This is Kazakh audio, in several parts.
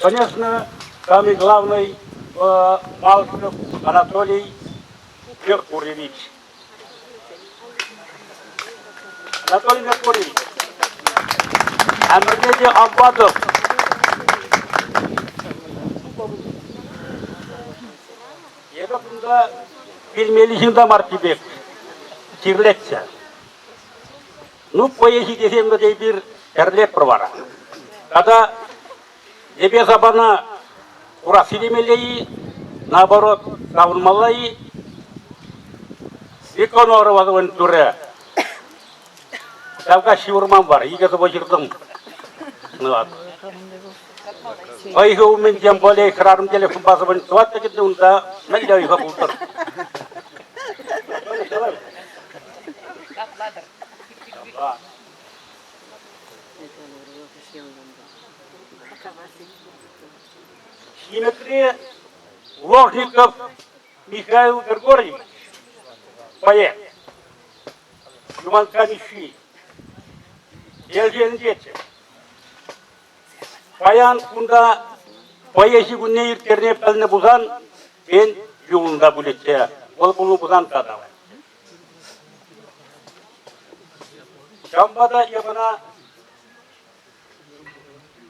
Конечно, самый главный Малышев Анатолий Меркурьевич. Анатолий Меркурьевич. Әмірдегі Аббадов. Егі бұнда білмелігінде Мартибек. Тирлетсе. Ну, поезжі десемді дей бір әрлеп бір бара. Когда тебе забана урасилимелеи, наоборот, савунмалаи, иконорова вентуре. Тавка шивурман бар, игазы бочырдым. Ойғы умен тем более храрым телефон басыбын суатты кетті, онда мәлі ойға бұлтыр. Химикре Ложников Михаил Григорьевич, поэт, Юманканищи, Елжен дети. Паян кунда поэзия күнне ертерне пәліне бұзан, мен жуында бүлетсе, ол бұны бұзан қадавай. Шамбада ебіна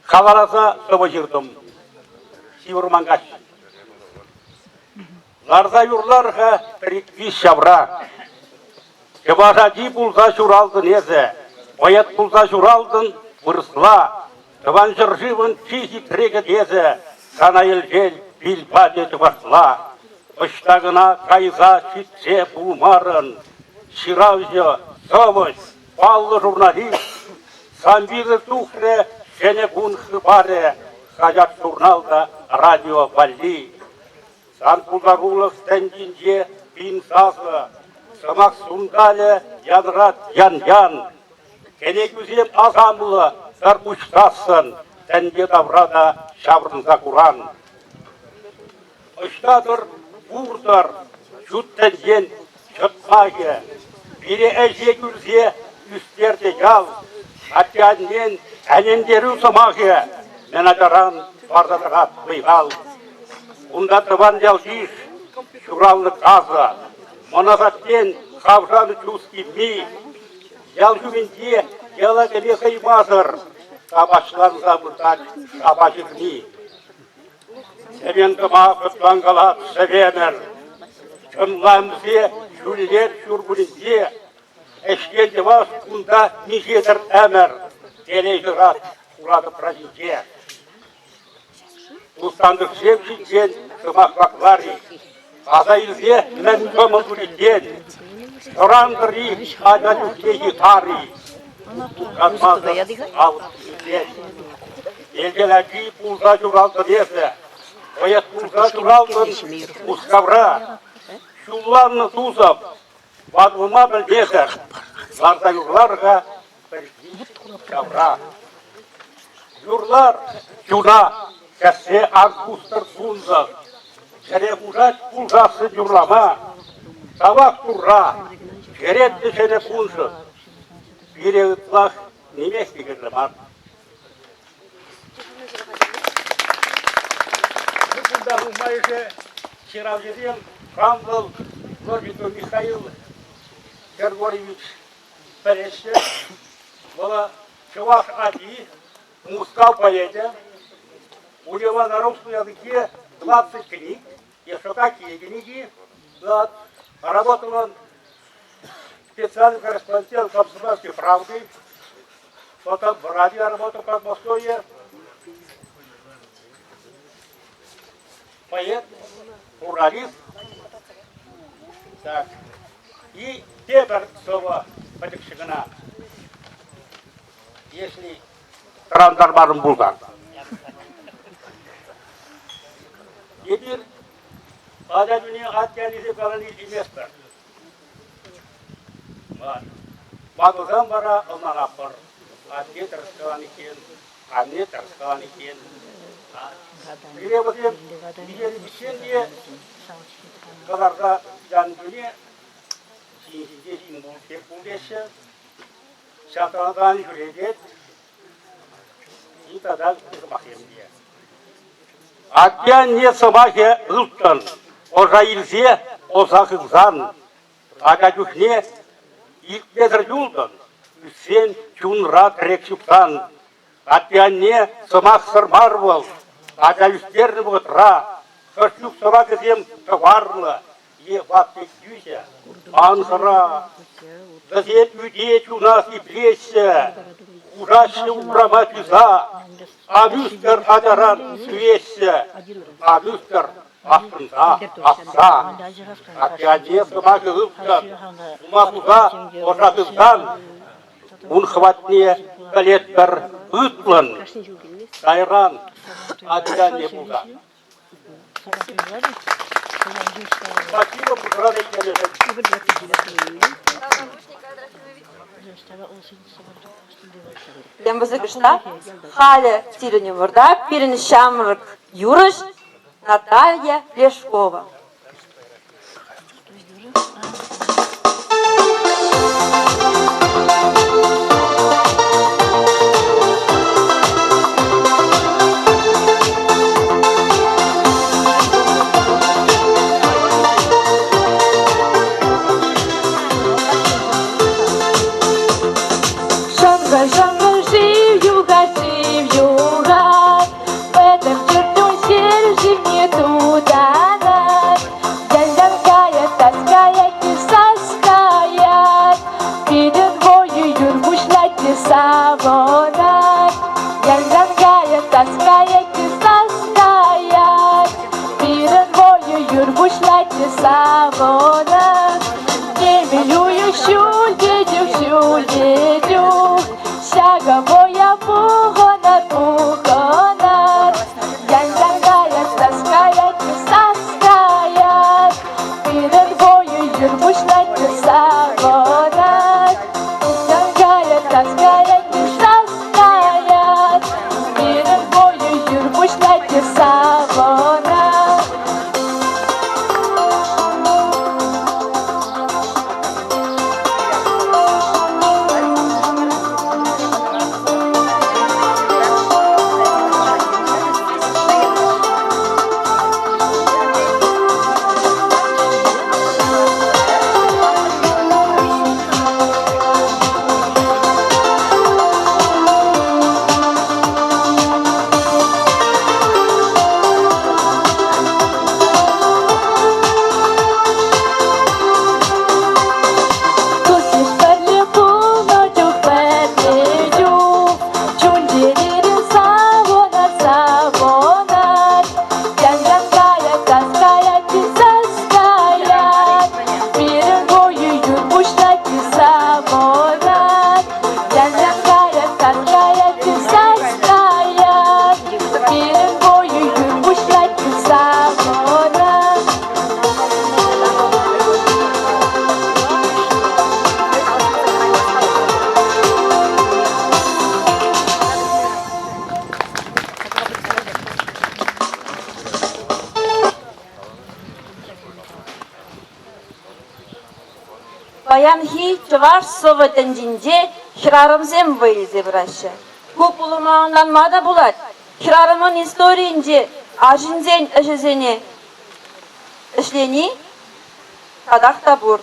қалараса собы жырдым. Сивурмангаш. Ларза юрларға вис шабра. Кебажади пулза шуралдын езе. Оят пулза шуралдын вырысла. Тыван жыржывын чизи трегет езе. Сана елжел билпа деті басла. Ыштагына кайза шитсе пулмарын. Ширавзе, совыш, паллы журналист. Самбизы тухре, шене кун хыбаре. Хажат журналда радио Валли. Санкулдарулық стендинже пинсасы. Сымақ сундале янрат ян-ян. Кенекузем азамылы сарпуштасын. Тәнге даврада шабрынза куран. Ыштадыр, бурдар, жүттенген шытмағы. Бире әже күрзе үстерде жал. Атянмен әнендері сымағы. Мен атаран бардадыға бұйғал. Онда тыван жалғиш, шуралны қазы. Моназаттен қавжаны чуски ми. Жалғыменде ела кәбе қаймазыр. Қабашлан забыртат шабашыр ми. Сәмен қыма құтланғалат сәвемір. Чынламзе шүлдер шүргүлінде. Әшкенде бас күнда межедір әмір. Телей жырат құрады правинде. Устандық шепшінген сымақлақлары, азайылзе мән көміл күрінден, тұрандыры адалюке гитары, тұтқанмазы ауыз күрінден. Елгеләкі пулза жұралды десі, оят пулза жұралдың ұскавра, шулланны тузып, бадылма білбесір, ларда юрларға бірді кавра. Юрлар жуна, кәсе аркустыр сунзыр, және ұжат пулжасы юрлама, табақ тұрра, жеретті және күнші, бире ұтлақ немес дегенді бар. Бұнда ұлмайшы Ширавжеден Рамбыл Ложников Михаил Григорьевич Переште, была Чуваш Ади, Мускал поэте. У него на русском языке 20 книг. И что какие книги? Да, работал он специальным корреспондентом «Комсомольской правды». Потом в радио работал в Подмосковье. Поэт, журналист. Так. И теперь слово Патикшигана. Если Трандарбарым Булган. Теперь ада dünya atkenisi kalan ilgimestir. Батылдан бара ылнан апыр. Атке тырысқалан екен, анне тырысқалан екен. Бире бұдем, бігері бішен де қаларға жан дүне сиінсізде жин бұл тек бұл деші. Шатанадан жүредет. тогда замахемде. Атян не самахе ылттан, ожа илсе, озахызан, агадюхне илкедер юлдан, үсен чунра трексюктан, атян не самах сармарвал, агаюстерны бұғытра, сарчук самах зем товарлы, е ваттек дюся, анхара, газет үдеч у нас и плеся, ужаще убрама тюза, а мюстер адаран свеся, а мюстер астынса, асса, атяне самах ылттан, умахуза ожатыздан, ун хватне калеттер ытлан, кайран, атяне буза. Спасибо, Пушрада Икелеша. Ямбазыкышта Халя Тиреневорда, Перенещамрак Юрыш, Наталья Лешкова. Баянхи чуваш совытендинде хирарымзем выйзе браще. Купулумаңдан мада булат. Хирарымын историинде ажинзен эжезене ишлени кадахта бур.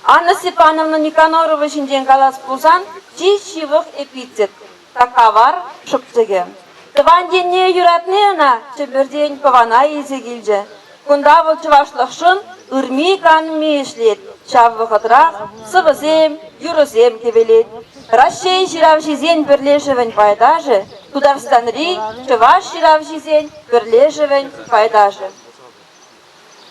Анна Степановна Никанорова шинден калас пулсан чищивых эпитет. Такавар шыптыге. Тыванденне юратнена чеберден павана изегилже. Кунда был чувашлықшын үрми канми ишлет. Чаввыхытрах сывызем, юрызем кевелет. Россия жиравжизен бірлежевен пайдаже, Тударстанри чуваш жиравжизен бірлежевен пайдаже.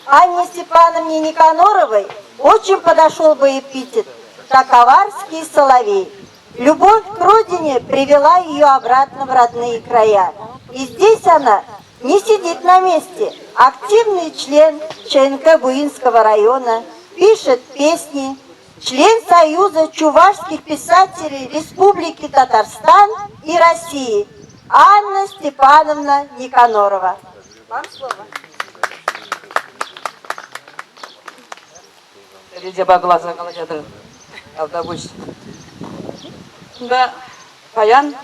Анне Степановне Никаноровой очень подошел бы эпитет «Таковарский соловей». Любовь к родине привела ее обратно в родные края. И здесь она не сидит на месте. Активный член ЧНК Буинского района, пишет песни, член Союза чувашских писателей Республики Татарстан и России Анна Степановна Никанорова. Вам слово. Глаза колотят. Да, Паян,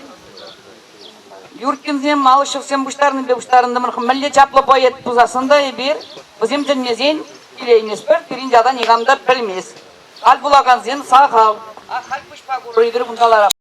Yurtkin sen malışık sen buşlarını be buşlarını mırkın mille çaplı boyet buzasında bir bizim cennezin bileyiniz birinci adan igamda bilmeyiz. Al bulagan sen sağ kal. Kalp buşpa kuruydur bundalara.